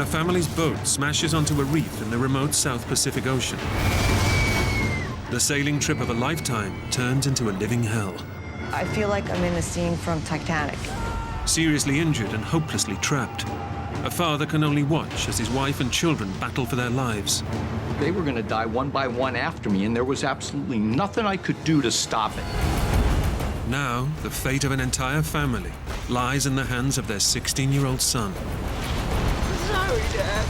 when a family's boat smashes onto a reef in the remote South Pacific Ocean. The sailing trip of a lifetime turns into a living hell. I feel like I'm in the scene from Titanic. Seriously injured and hopelessly trapped, a father can only watch as his wife and children battle for their lives. They were going to die one by one after me, and there was absolutely nothing I could do to stop it. Now, the fate of an entire family lies in the hands of their 16-year-old son. Sorry, Dad.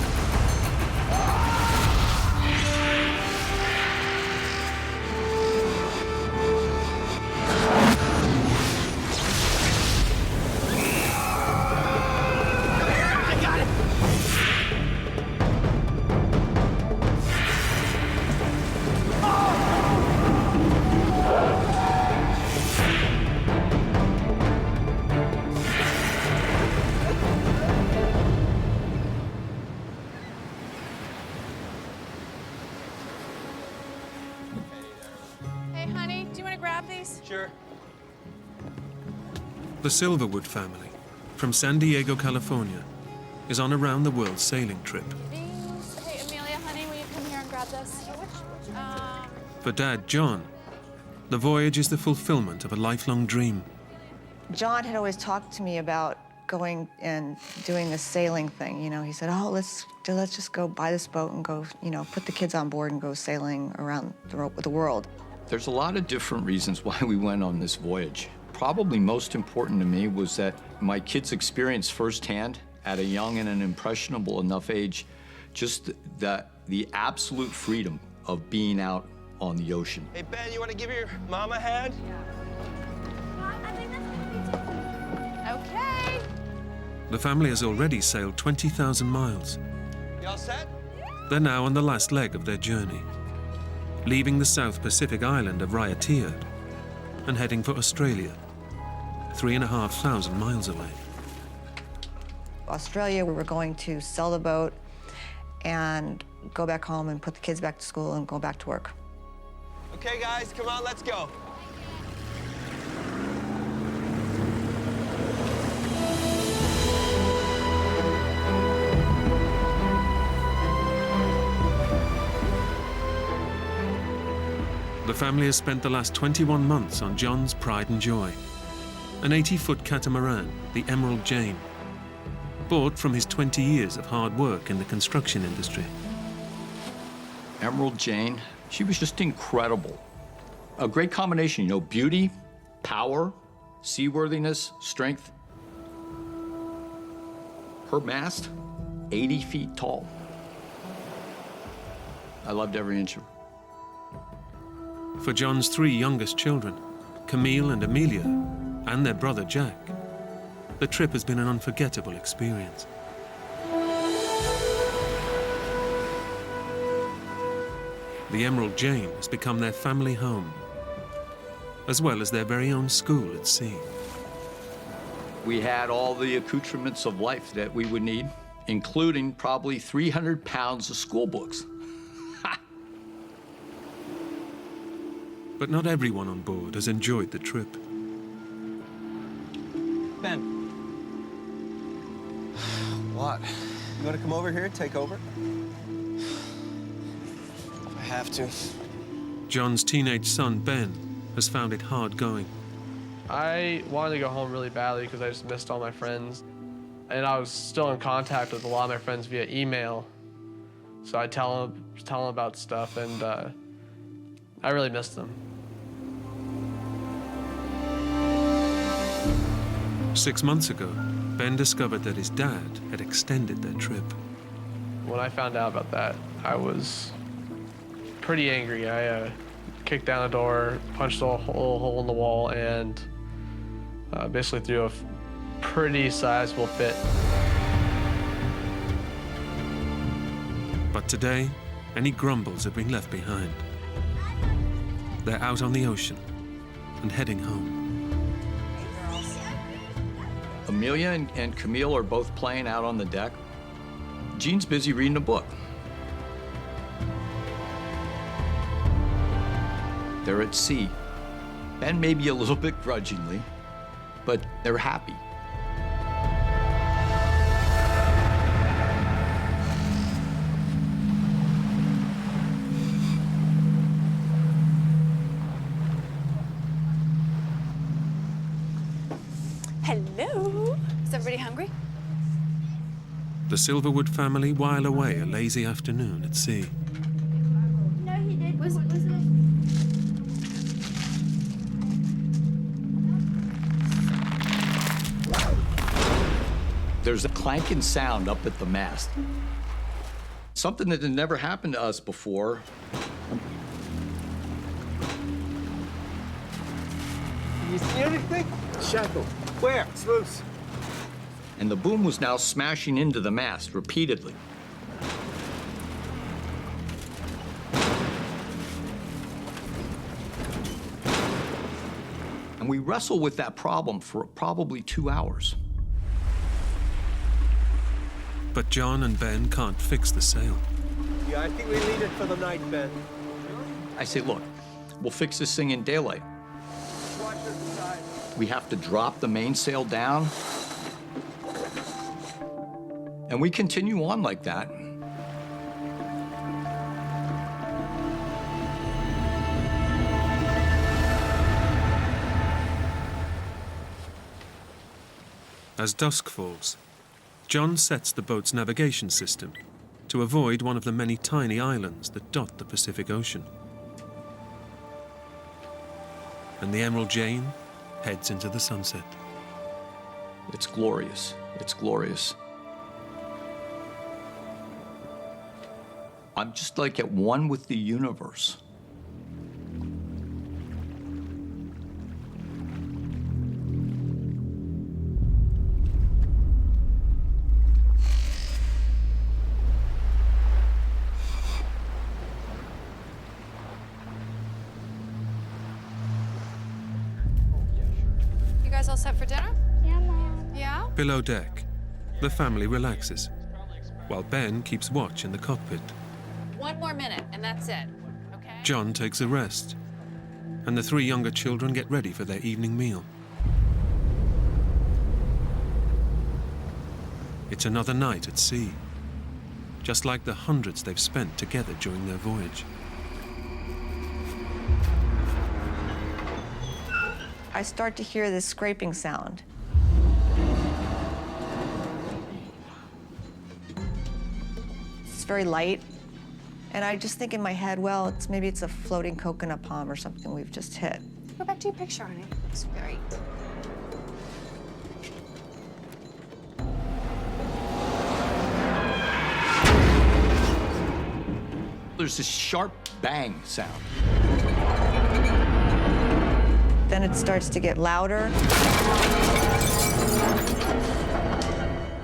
Sure. The Silverwood family, from San Diego, California, is on a round-the-world sailing trip. Hey, Amelia, honey, will you come here and grab this? For Dad, John, the voyage is the fulfillment of a lifelong dream. John had always talked to me about going and doing this sailing thing. You know, he said, oh, let's just go buy this boat and go, you know, put the kids on board and go sailing around the world. There's a lot of different reasons why we went on this voyage. Probably most important to me was that my kids experienced firsthand at a young and an impressionable enough age just the absolute freedom of being out on the ocean. Hey, Ben, you want to give your mom a hand? I think that's gonna be okay. The family has already sailed 20,000 miles. You all set? They're now on the last leg of their journey, leaving the South Pacific island of Raiatea and heading for Australia, 3,500 miles away. Australia, we were going to sell the boat and go back home and put the kids back to school and go back to work. Okay, guys, come on, let's go. The family has spent the last 21 months on John's pride and joy, an 80-foot catamaran, the Emerald Jane, bought from his 20 years of hard work in the construction industry. Emerald Jane, she was just incredible. A great combination, you know, beauty, power, seaworthiness, strength. Her mast, 80 feet tall. I loved every inch of her. For John's 3 youngest children, Camille and Amelia, and their brother Jack, the trip has been an unforgettable experience. The Emerald Jane has become their family home, as well as their very own school at sea. We had all the accoutrements of life that we would need, including probably 300 pounds of school books. But not everyone on board has enjoyed the trip. Ben. What? You want to come over here and take over? I have to. John's teenage son, Ben, has found it hard going. I wanted to go home really badly because I just missed all my friends. And I was still in contact with a lot of my friends via email. So I tell them about stuff, and I really missed them. 6 months ago, Ben discovered that his dad had extended their trip. When I found out about that, I was pretty angry. I kicked down the door, punched a little hole in the wall, and basically threw a pretty sizable fit. But today, any grumbles have been left behind. They're out on the ocean and heading home. Amelia and Camille are both playing out on the deck. Jean's busy reading a book. They're at sea, and maybe a little bit grudgingly, but they're happy. everybody hungry? The Silverwood family while away a lazy afternoon at sea. No, he did. Was it? There's a clanking sound up at the mast. Something that had never happened to us before. You see anything? Shackle. Where? Sluice. And the boom was now smashing into the mast repeatedly. And we wrestled with that problem for probably 2 hours. But John and Ben can't fix the sail. Yeah, I think we leave it for the night, Ben. I say, look, we'll fix this thing in daylight. Watch the side. We have to drop the mainsail down. And we continue on like that. As dusk falls, John sets the boat's navigation system to avoid one of the many tiny islands that dot the Pacific Ocean. And the Emerald Jane heads into the sunset. It's glorious. It's glorious. I'm just like at one with the universe. You guys all set for dinner? Yeah, Mom. Yeah? Below deck, the family relaxes, while Ben keeps watch in the cockpit. 1 more minute, and that's it. Okay? John takes a rest, and the 3 younger children get ready for their evening meal. It's another night at sea, just like the hundreds they've spent together during their voyage. I start to hear this scraping sound. It's very light. And I just think in my head, well, maybe it's a floating coconut palm or something we've just hit. Go back to your picture, honey. It's great. There's this sharp bang sound. Then it starts to get louder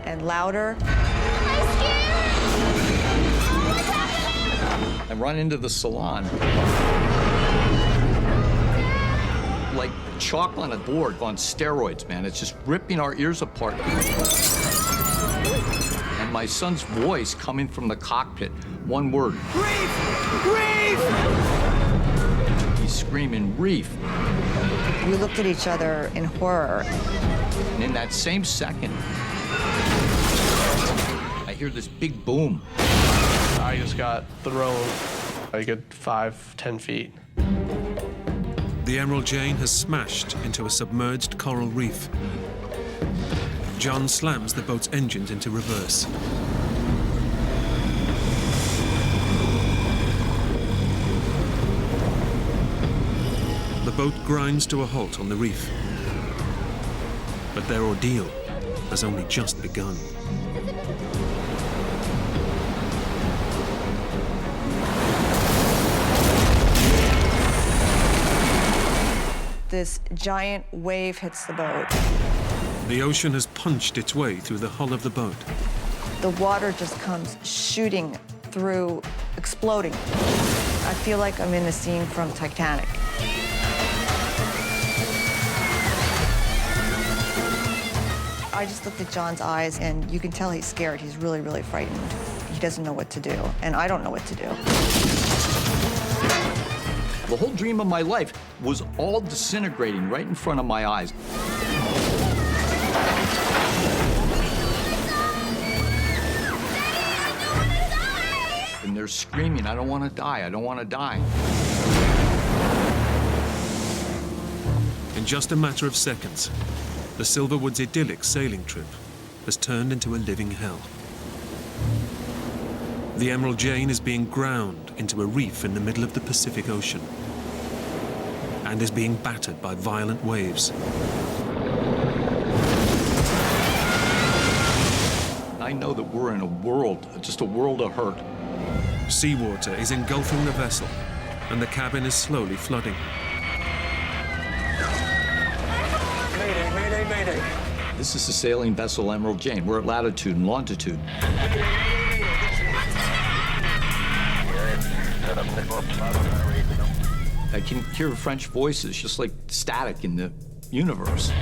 and louder. I run into the salon. Like chalk on a board on steroids, man. It's just ripping our ears apart. And my son's voice coming from the cockpit, one word. Reef! Reef! He's screaming, Reef. We looked at each other in horror. And in that same second, I hear this big boom. I just got thrown a good 5-10 feet. The Emerald Jane has smashed into a submerged coral reef. John slams the boat's engines into reverse. The boat grinds to a halt on the reef. But their ordeal has only just begun. This giant wave hits the boat. The ocean has punched its way through the hull of the boat. The water just comes shooting through, exploding. I feel like I'm in a scene from Titanic. I just looked at John's eyes, and you can tell he's scared. He's really, really frightened. He doesn't know what to do, and I don't know what to do. The whole dream of my life was all disintegrating right in front of my eyes. And they're screaming, I don't want to die, I don't want to die. In just a matter of seconds, the Silverwood's idyllic sailing trip has turned into a living hell. The Emerald Jane is being ground into a reef in the middle of the Pacific Ocean and is being battered by violent waves. I know that we're in a world, just a world of hurt. Seawater is engulfing the vessel, and the cabin is slowly flooding. Mayday, mayday, mayday. This is the sailing vessel Emerald Jane. We're at latitude and longitude. I can hear French voices, just like static in the universe.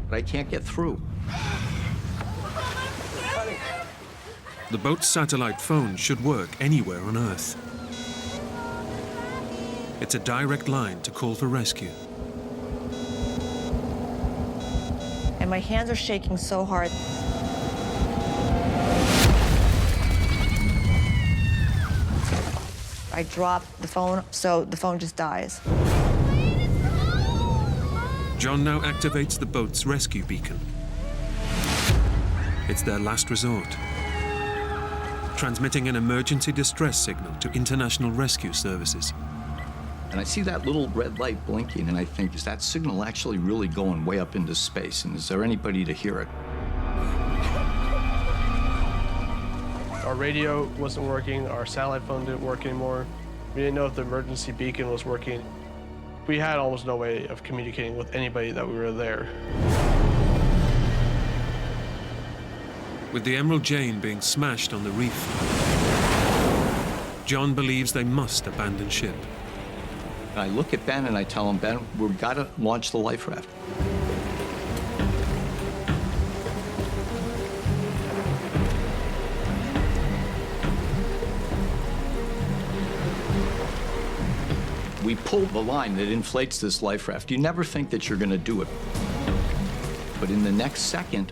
But I can't get through. The boat's satellite phone should work anywhere on Earth. It's a direct line to call for rescue. And my hands are shaking so hard. I drop the phone, so the phone just dies. John now activates the boat's rescue beacon. It's their last resort, transmitting an emergency distress signal to international rescue services. And I see that little red light blinking, and I think, is that signal actually really going way up into space? And is there anybody to hear it? Our radio wasn't working, our satellite phone didn't work anymore. We didn't know if the emergency beacon was working. We had almost no way of communicating with anybody that we were there. With the Emerald Jane being smashed on the reef, John believes they must abandon ship. And I look at Ben and I tell him, Ben, we've got to launch the life raft. We pull the line that inflates this life raft. You never think that you're going to do it. But in the next second,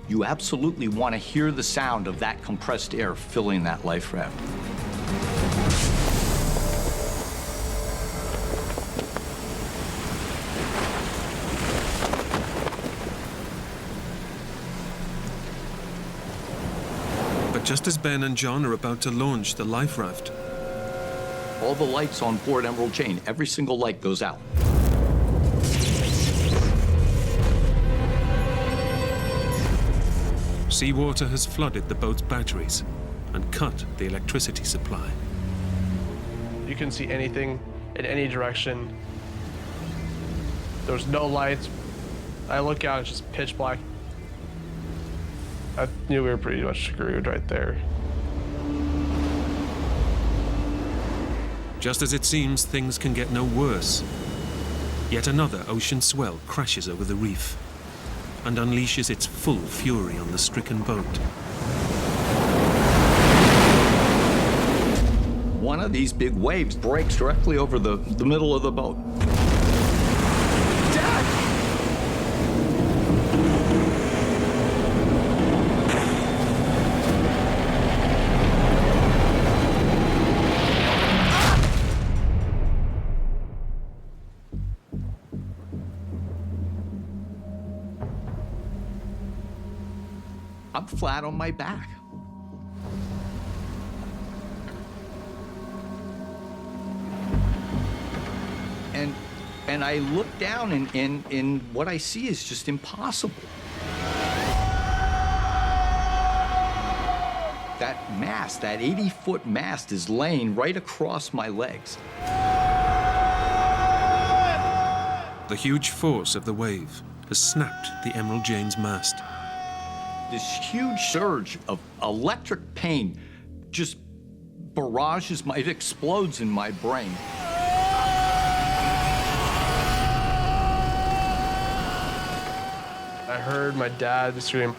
you absolutely want to hear the sound of that compressed air filling that life raft. But just as Ben and John are about to launch the life raft, all the lights on board Emerald Jane, every single light goes out. seawater has flooded the boat's batteries and cut the electricity supply. You couldn't see anything in any direction. There was no lights. I look out, it's just pitch black. I knew we were pretty much screwed right there. Just as it seems things can get no worse, yet another ocean swell crashes over the reef and unleashes its full fury on the stricken boat. One of these big waves breaks directly over the middle of the boat. I'm flat on my back. And I look down and what I see is just impossible. That mast, that 80-foot mast is laying right across my legs. The huge force of the wave has snapped the Emerald Jane's mast. This huge surge of electric pain just barrages it explodes in my brain. I heard my dad scream.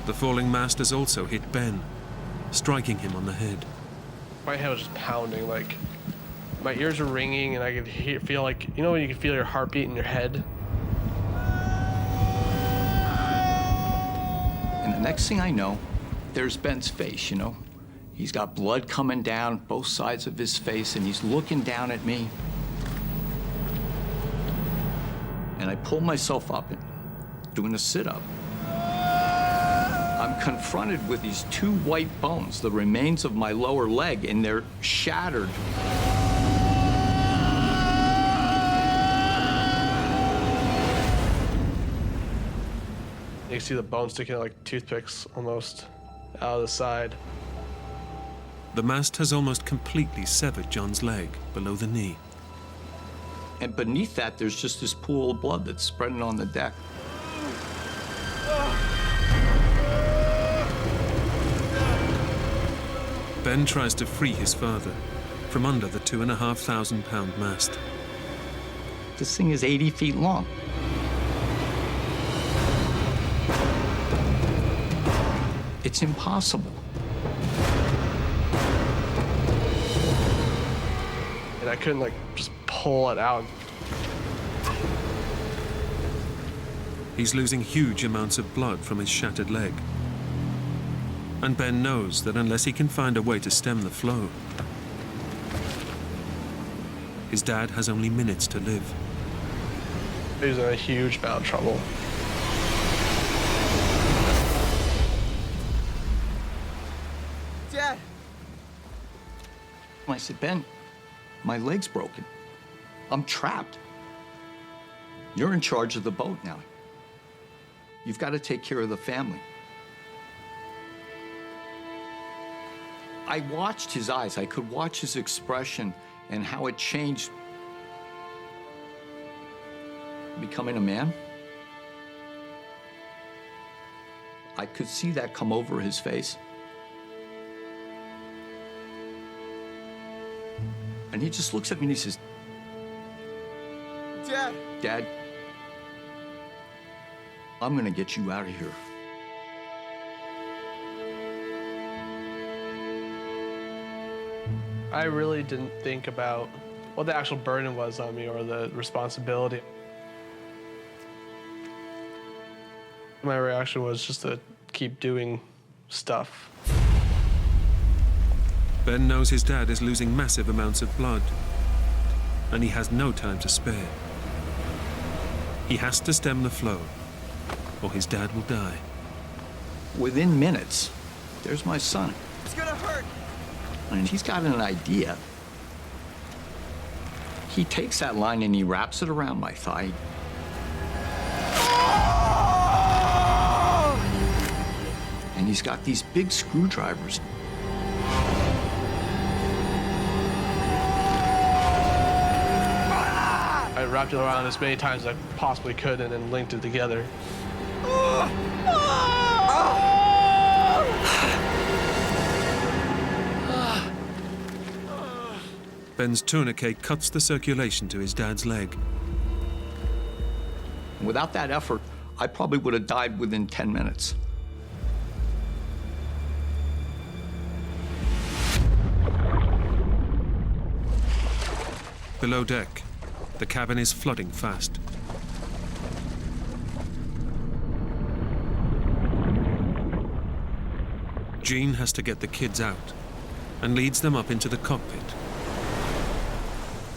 The falling mast has also hit Ben, striking him on the head. My head was just pounding, like my ears were ringing, and I could feel like, you know when you can feel your heartbeat in your head? And the next thing I know, there's Ben's face, you know. He's got blood coming down both sides of his face, and he's looking down at me. And I pull myself up and doing a sit-up. I'm confronted with these two white bones, the remains of my lower leg, and they're shattered. You can see the bones sticking out like toothpicks almost out of the side. The mast has almost completely severed John's leg below the knee. And beneath that, there's just this pool of blood that's spreading on the deck. Ben tries to free his father from under the 2,500-pound mast. This thing is 80 feet long. It's impossible. And I couldn't like just pull it out. He's losing huge amounts of blood from his shattered leg. And Ben knows that unless he can find a way to stem the flow, his dad has only minutes to live. He was in a huge amount of trouble. Dad! I said, Ben, my leg's broken. I'm trapped. You're in charge of the boat now. You've got to take care of the family. I watched his eyes. I could watch his expression and how it changed. Becoming a man. I could see that come over his face. And he just looks at me and he says, Dad! Dad, I'm gonna get you out of here. I really didn't think about what the actual burden was on me or the responsibility. My reaction was just to keep doing stuff. Ben knows his dad is losing massive amounts of blood, and he has no time to spare. He has to stem the flow, or his dad will die. Within minutes, there's my son. It's gonna hurt! And he's got an idea. He takes that line and he wraps it around my thigh. And he's got these big screwdrivers. I wrapped it around as many times as I possibly could and then linked it together. Ben's tourniquet cuts the circulation to his dad's leg. Without that effort, I probably would have died within 10 minutes. Below deck, the cabin is flooding fast. Jean has to get the kids out and leads them up into the cockpit,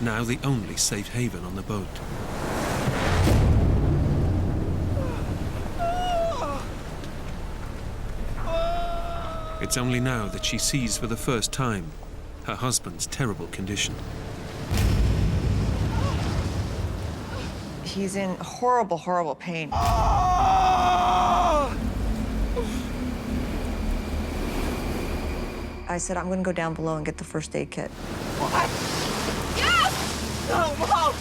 now the only safe haven on the boat. It's only now that she sees for the first time her husband's terrible condition. He's in horrible, horrible pain. I said, I'm gonna go down below and get the first aid kit. No, Mom!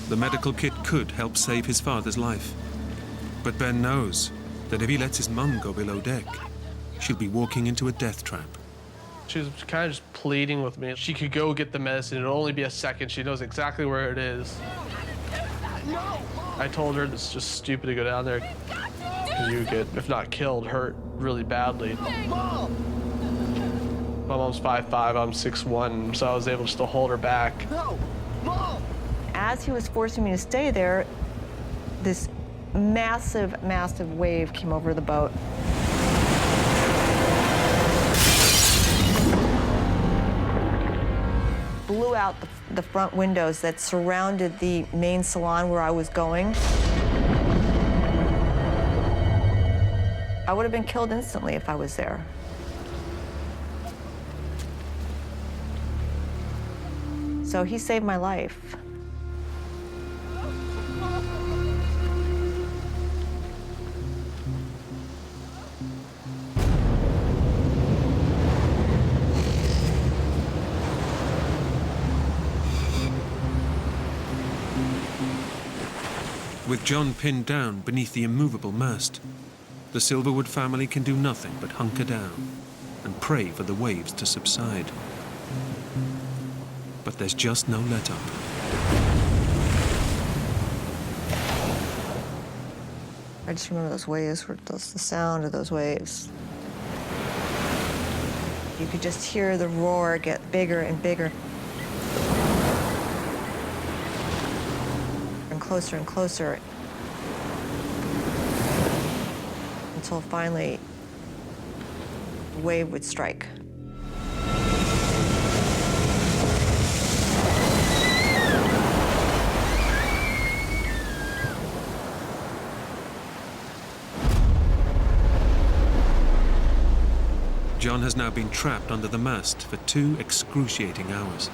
The medical kit could help save his father's life. But Ben knows that if he lets his mum go below deck, she'll be walking into a death trap. She was kind of just pleading with me. She could go get the medicine. It'll only be a second. She knows exactly where it is. I told her it's just stupid to go down there. You get, if not killed, hurt really badly. Mom! My mom's 5'5", I'm 6'1", so I was able just to hold her back. No! Mom! As he was forcing me to stay there, this massive, massive wave came over the boat. blew out the front windows that surrounded the main salon where I was going. I would have been killed instantly if I was there. So he saved my life. With John pinned down beneath the immovable mast, the Silverwood family can do nothing but hunker down and pray for the waves to subside. But there's just no let-up. I just remember those waves, the sound of those waves. You could just hear the roar get bigger and bigger. And closer, until finally the wave would strike. John has now been trapped under the mast for 2 excruciating hours.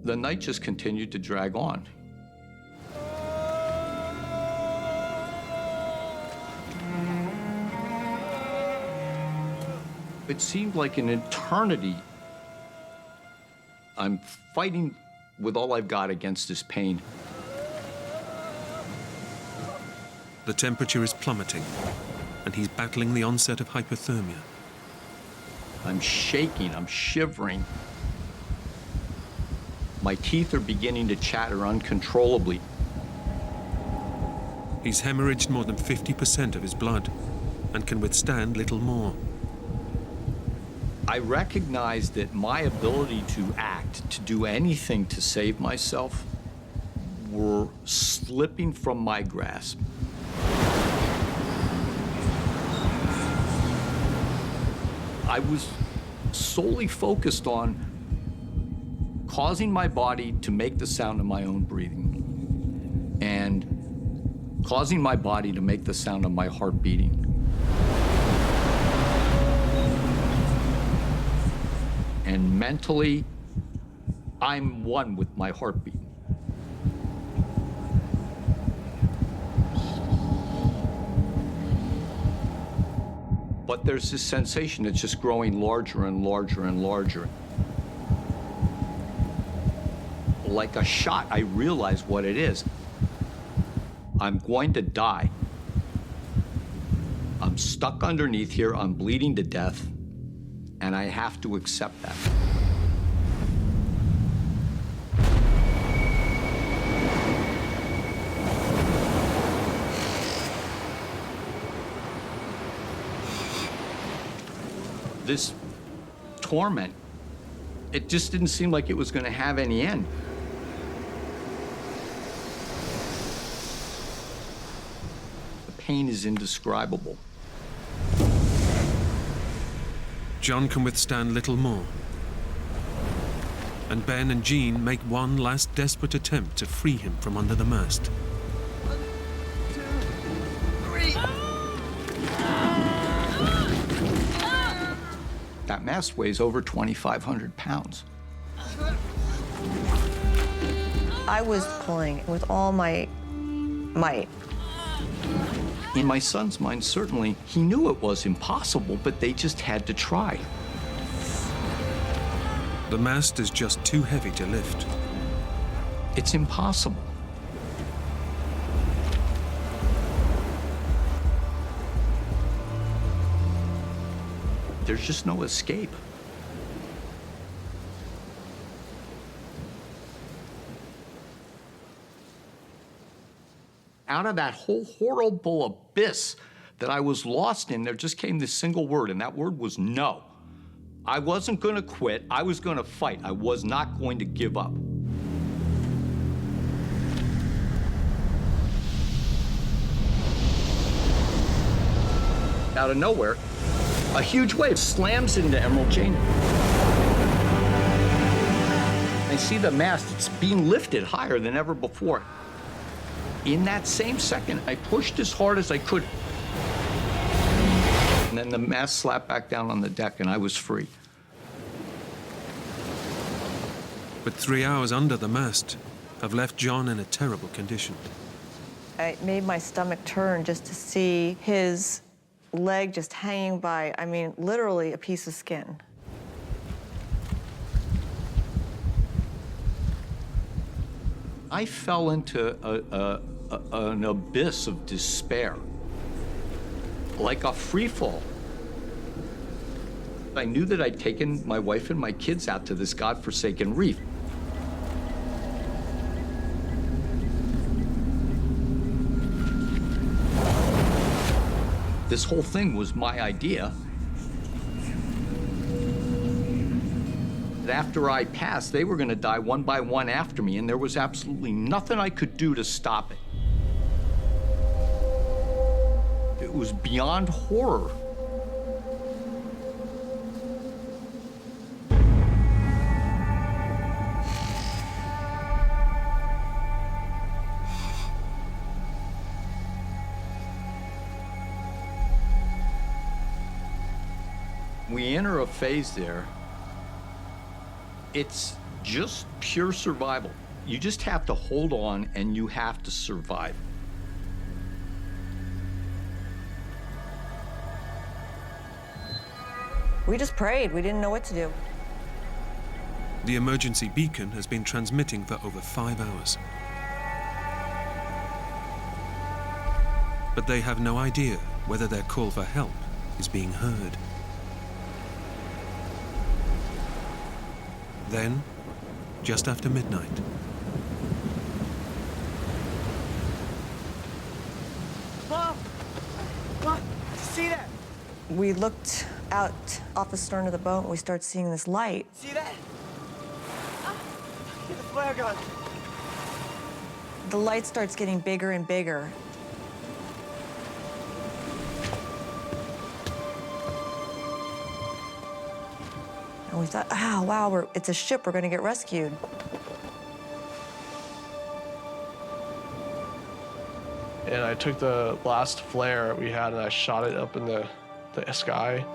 The night just continued to drag on. It seemed like an eternity. I'm fighting with all I've got against this pain. The temperature is plummeting, and he's battling the onset of hypothermia. I'm shaking, I'm shivering. My teeth are beginning to chatter uncontrollably. He's hemorrhaged more than 50% of his blood and can withstand little more. I recognize that my ability to act, to do anything to save myself, were slipping from my grasp. I was solely focused on causing my body to make the sound of my own breathing and causing my body to make the sound of my heart beating. And mentally, I'm one with my heartbeat. But there's this sensation that's just growing larger and larger and larger. Like a shot, I realize what it is. I'm going to die. I'm stuck underneath here, I'm bleeding to death, and I have to accept that. This torment, it just didn't seem like it was going to have any end. The pain is indescribable. John can withstand little more. And Ben and Jean make one last desperate attempt to free him from under the mast. That mast weighs over 2,500 pounds. I was pulling with all my might. In my son's mind, certainly, he knew it was impossible, but they just had to try. The mast is just too heavy to lift. It's impossible. There's just no escape. Out of that whole horrible abyss that I was lost in, there just came this single word, and that word was no. I wasn't going to quit. I was going to fight. I was not going to give up. Out of nowhere, a huge wave slams into Emerald Jane. I see the mast, it's being lifted higher than ever before. In that same second, I pushed as hard as I could. And then the mast slapped back down on the deck and I was free. But 3 hours under the mast have left John in a terrible condition. It made my stomach turn just to see his leg just hanging by, I mean, literally a piece of skin. I fell into an abyss of despair, like a free fall. I knew that I'd taken my wife and my kids out to this godforsaken reef. This whole thing was my idea. After I passed, they were going to die one by one after me, and there was absolutely nothing I could do to stop it. It was beyond horror. We enter a phase there. It's just pure survival. You just have to hold on and you have to survive. We just prayed. We didn't know what to do. The emergency beacon has been transmitting for over 5 hours. But they have no idea whether their call for help is being heard. Then, just after midnight, Mom! Mom, see that? We looked out off the stern of the boat and we started seeing this light. See that? Get the flare gun. The light starts getting bigger and bigger. And we thought, oh, wow, it's a ship, we're gonna get rescued. And I took the last flare we had and I shot it up in the sky.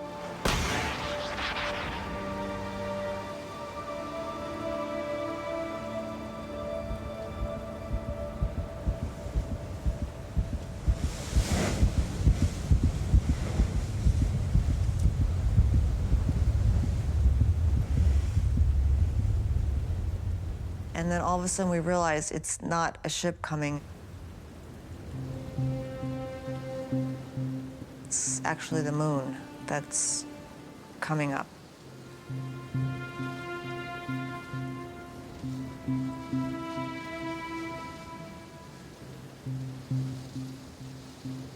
And then all of a sudden we realized it's not a ship coming. It's actually the moon that's coming up.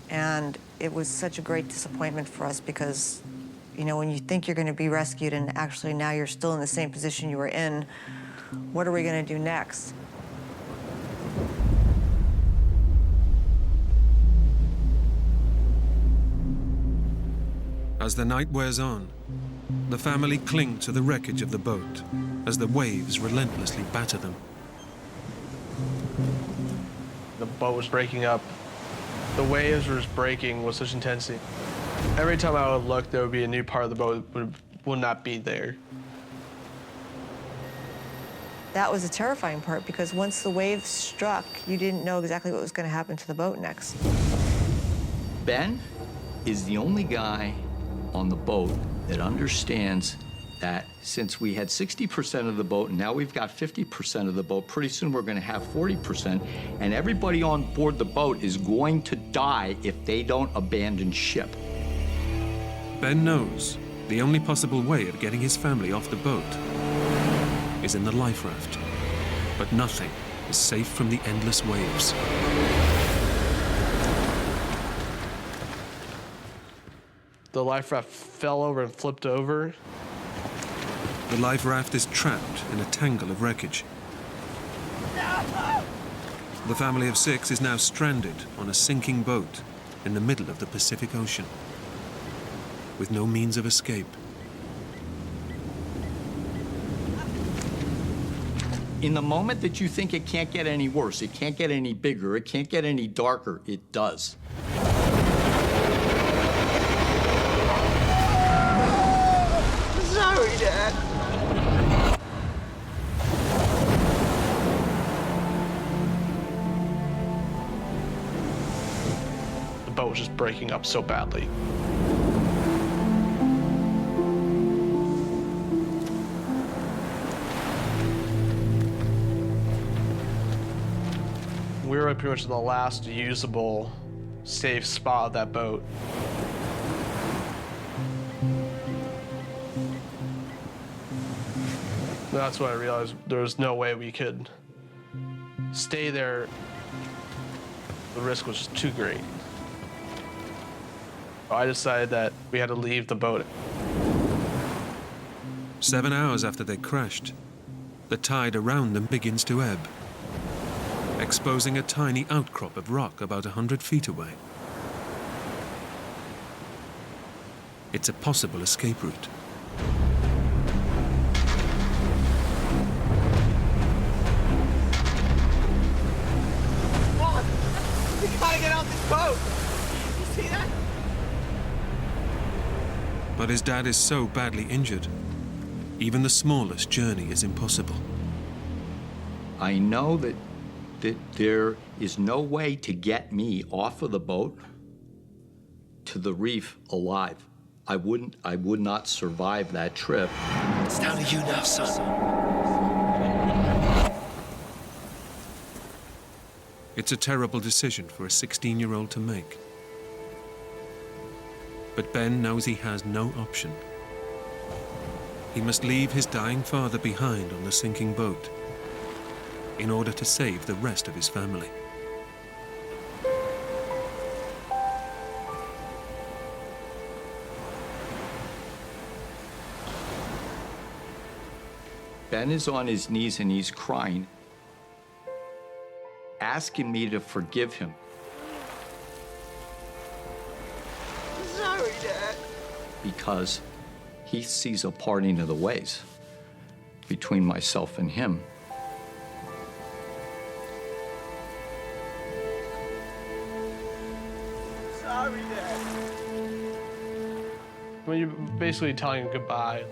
And it was such a great disappointment for us because, you know, when you think you're going to be rescued and actually now you're still in the same position you were in, what are we going to do next? As the night wears on, the family cling to the wreckage of the boat as the waves relentlessly batter them. The boat was breaking up. The waves were just breaking with such intensity. Every time I would look, there would be a new part of the boat that would not be there. That was a terrifying part because once the waves struck, you didn't know exactly what was going to happen to the boat next. Ben is the only guy on the boat that understands that since we had 60% of the boat and now we've got 50% of the boat, pretty soon we're going to have 40%, and everybody on board the boat is going to die if they don't abandon ship. Ben knows the only possible way of getting his family off the boat is in the life raft, but nothing is safe from the endless waves. The life raft fell over and flipped over. The life raft is trapped in a tangle of wreckage. The family of 6 is now stranded on a sinking boat in the middle of the Pacific Ocean, with no means of escape. In the moment that you think it can't get any worse, it can't get any bigger, it can't get any darker, it does. Sorry, Dad. The boat was just breaking up so badly. We were pretty much in the last usable, safe spot of that boat. That's when I realized there was no way we could stay there. The risk was just too great. I decided that we had to leave the boat. 7 hours after they crashed, the tide around them begins to ebb, exposing a tiny outcrop of rock about 100 feet away. It's a possible escape route. Come on. We gotta get out this boat. You see that? But his dad is so badly injured, even the smallest journey is impossible. I know that there is no way to get me off of the boat to the reef alive. I would not survive that trip. It's down to you now, son. It's a terrible decision for a 16-year-old to make. But Ben knows he has no option. He must leave his dying father behind on the sinking boat in order to save the rest of his family. Ben is on his knees and he's crying, asking me to forgive him. Sorry, Dad. Because he sees a parting of the ways between myself and him. Sorry, Dad. When you're basically telling him goodbye,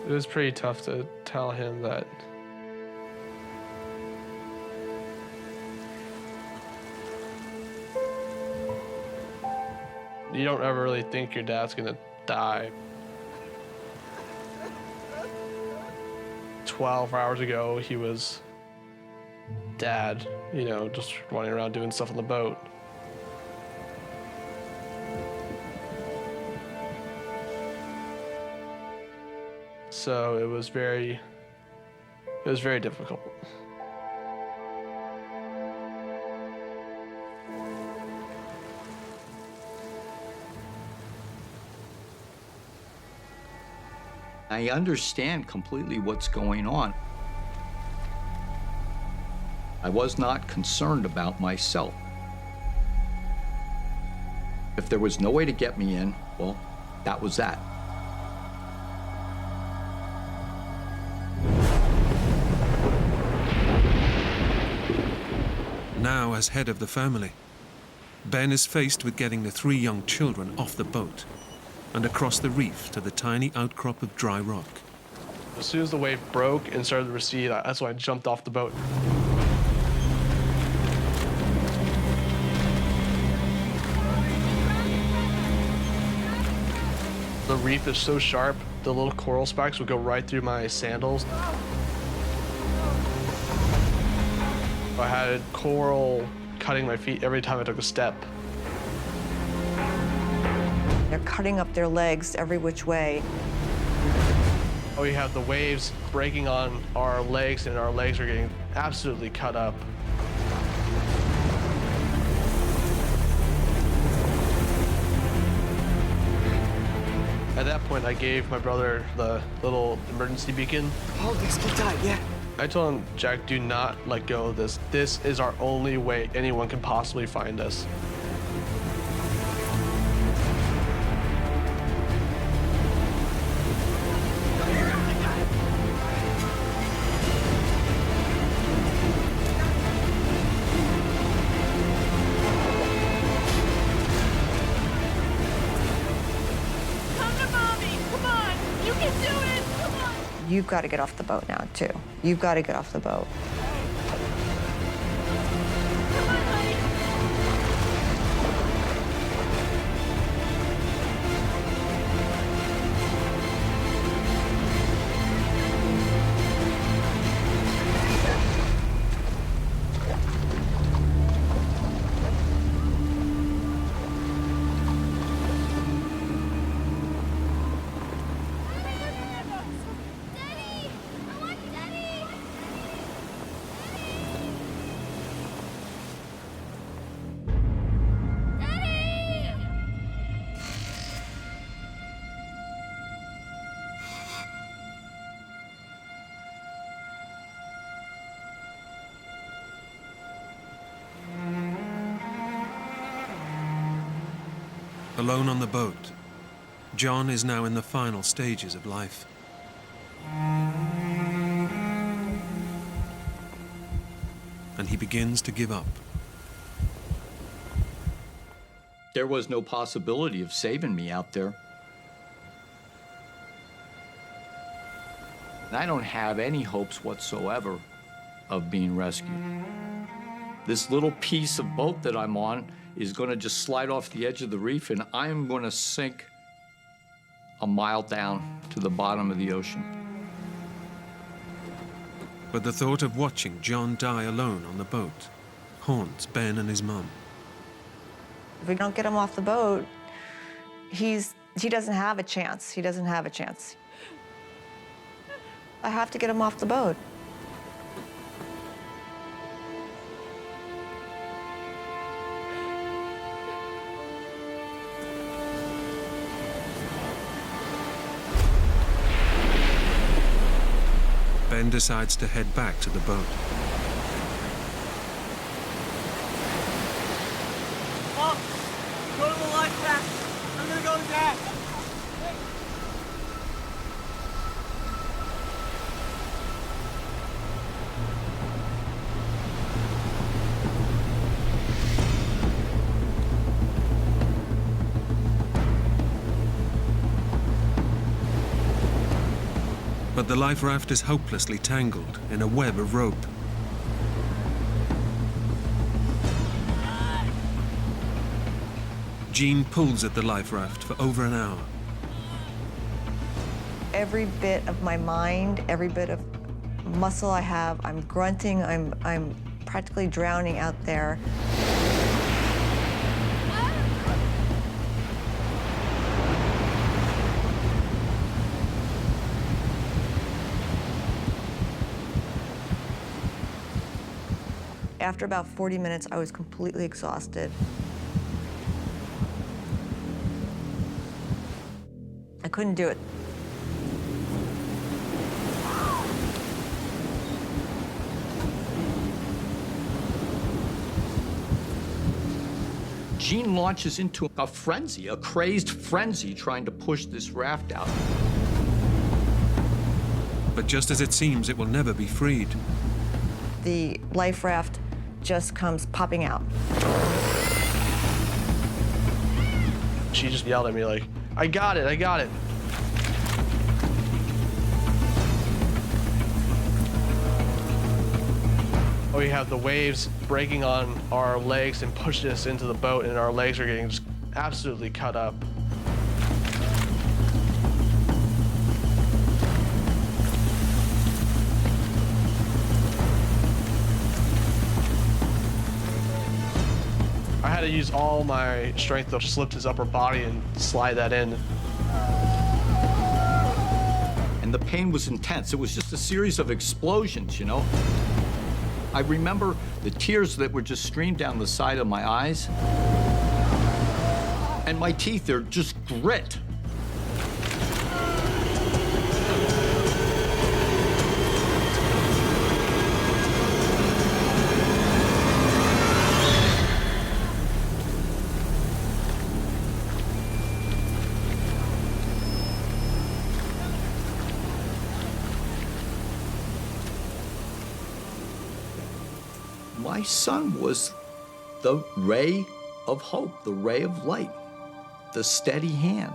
it was pretty tough to tell him that you don't ever really think your dad's gonna die. 12 hours ago, he was dad, you know, just running around doing stuff on the boat. So it was very difficult. I understand completely what's going on. I was not concerned about myself. If there was no way to get me in, well, that was that. Now, as head of the family, Ben is faced with getting the 3 young children off the boat and across the reef to the tiny outcrop of dry rock. As soon as the wave broke and started to recede, that's when I jumped off the boat. The reef is so sharp, the little coral spikes would go right through my sandals. I had coral cutting my feet every time I took a step. They're cutting up their legs every which way. We have the waves breaking on our legs, and our legs are getting absolutely cut up. At that point, I gave my brother the little emergency beacon. Hold this, get tight, yeah. I told him, Jack, do not let go of this. This is our only way anyone can possibly find us. you've got to get off the boat now, too. You've got to get off the boat. Alone on the boat, John is now in the final stages of life. And he begins to give up. There was no possibility of saving me out there. And I don't have any hopes whatsoever of being rescued. This little piece of boat that I'm on is going to just slide off the edge of the reef, and I'm going to sink a mile down to the bottom of the ocean. But the thought of watching John die alone on the boat haunts Ben and his mum. If we don't get him off the boat, he doesn't have a chance. He doesn't have a chance. I have to get him off the boat. Ben decides to head back to the boat. Mom, go to the life raft. I'm gonna go with Dad. But the life raft is hopelessly tangled in a web of rope. Jean pulls at the life raft for over an hour. Every bit of my mind, every bit of muscle I have, I'm grunting, I'm practically drowning out there. After about 40 minutes, I was completely exhausted. I couldn't do it. Jean launches into a frenzy, a crazed frenzy, trying to push this raft out. But just as it seems it will never be freed, The life raft just comes popping out. She just yelled at me like, I got it, I got it. We have the waves breaking on our legs and pushing us into the boat, and our legs are getting just absolutely cut up. I had to use all my strength to just lift his upper body and slide that in. And the pain was intense. It was just a series of explosions, you know? I remember the tears that were just streamed down the side of my eyes. And my teeth, they're just grit. My son was the ray of hope, the ray of light, the steady hand.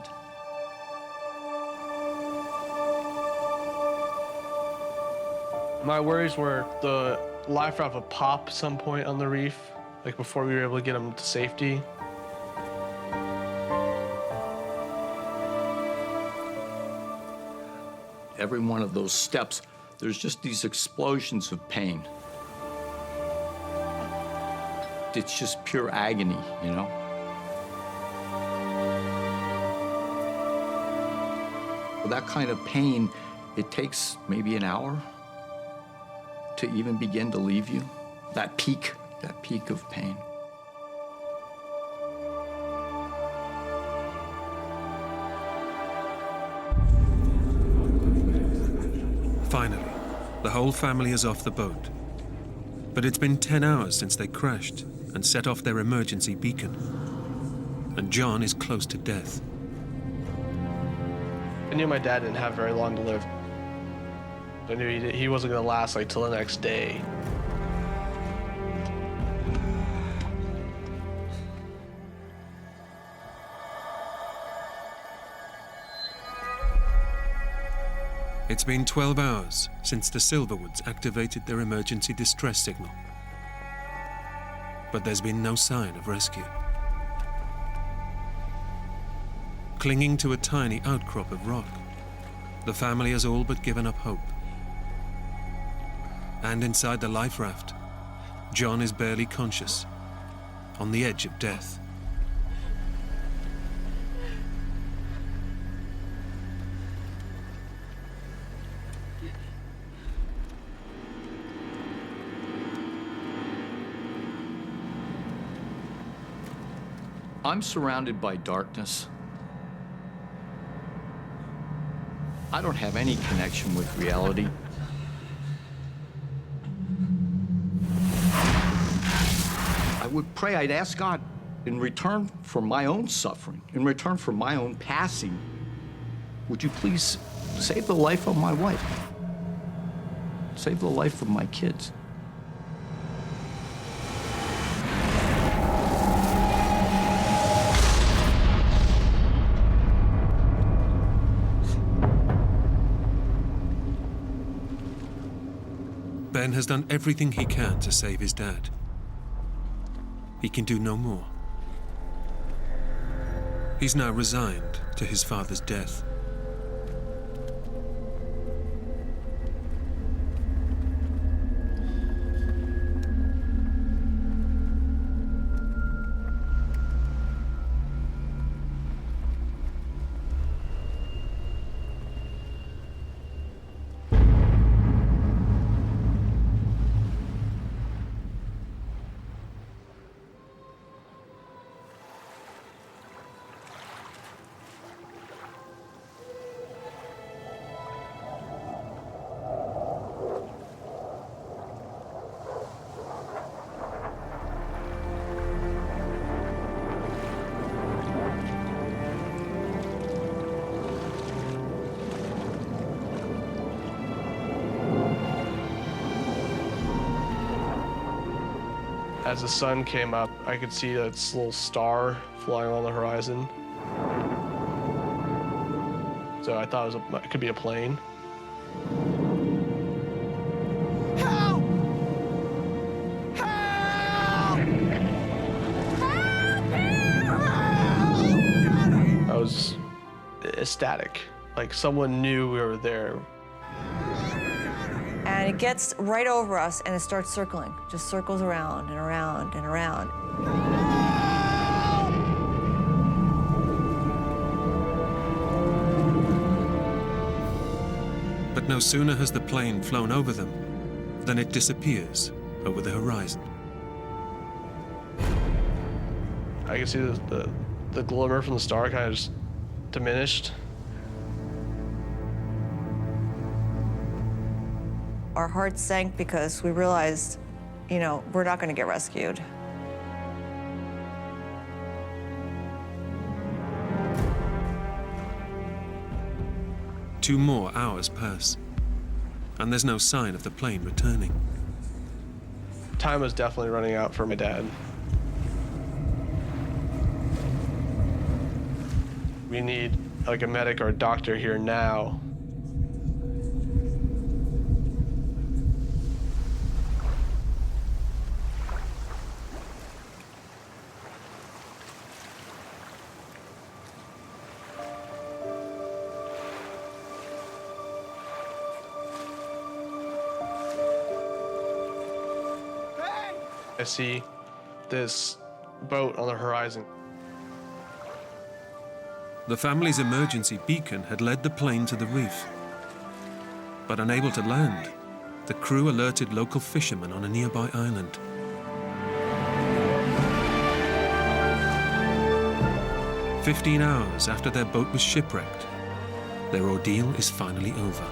My worries were the life raft would pop some point on the reef, like before we were able to get them to safety. Every one of those steps, there's just these explosions of pain. It's just pure agony, you know? With that kind of pain, it takes maybe an hour to even begin to leave you. That peak of pain. Finally, the whole family is off the boat. But it's been 10 hours since they crashed and set off their emergency beacon. And John is close to death. I knew my dad didn't have very long to live. I knew he wasn't gonna last like till the next day. It's been 12 hours since the Silverwoods activated their emergency distress signal. But there's been no sign of rescue. Clinging to a tiny outcrop of rock, the family has all but given up hope. And inside the life raft, John is barely conscious, on the edge of death. I'm surrounded by darkness. I don't have any connection with reality. I would pray, I'd ask God, in return for my own suffering, in return for my own passing, would you please save the life of my wife? Save the life of my kids. Ben has done everything he can to save his dad. He can do no more. He's now resigned to his father's death. As the sun came up, I could see this little star flying on the horizon. So I thought it could be a plane. Help! Help! I was ecstatic, like someone knew we were there. And it gets right over us and it starts circling, just circles around and around and around. But no sooner has the plane flown over them than it disappears over the horizon. I could see the glimmer from the star kind of just diminished. Our hearts sank because we realized, you know, we're not going to get rescued. Two more hours pass, and there's no sign of the plane returning. Time was definitely running out for my dad. We need like a medic or a doctor here now. I see this boat on the horizon. The family's emergency beacon had led the plane to the reef. But unable to land, the crew alerted local fishermen on a nearby island. "15 hours after their boat was shipwrecked, their ordeal is finally over."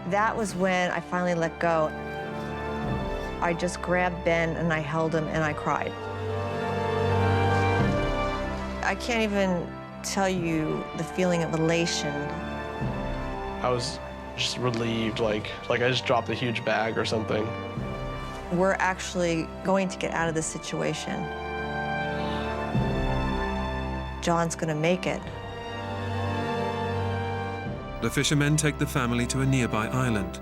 That was when I finally let go. I just grabbed Ben and I held him and I cried. I can't even tell you the feeling of elation. I was just relieved, like I just dropped a huge bag or something. We're actually going to get out of this situation. John's gonna make it. The fishermen take the family to a nearby island,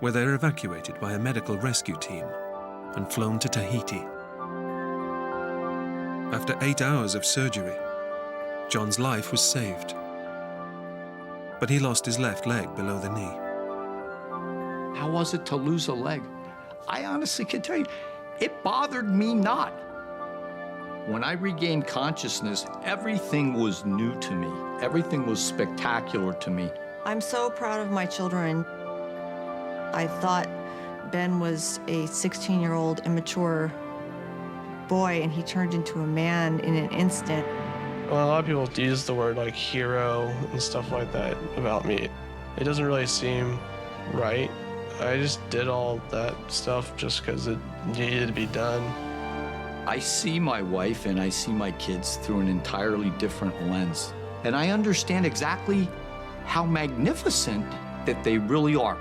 where they're evacuated by a medical rescue team and flown to Tahiti. After 8 hours of surgery, John's life was saved. But he lost his left leg below the knee. How was it to lose a leg? I honestly can tell you, it bothered me not. When I regained consciousness, everything was new to me. Everything was spectacular to me. I'm so proud of my children. I thought Ben was a 16-year-old immature boy, and he turned into a man in an instant. Well, a lot of people use the word like hero and stuff like that about me. It doesn't really seem right. I just did all that stuff just because it needed to be done. I see my wife and I see my kids through an entirely different lens. And I understand exactly how magnificent that they really are.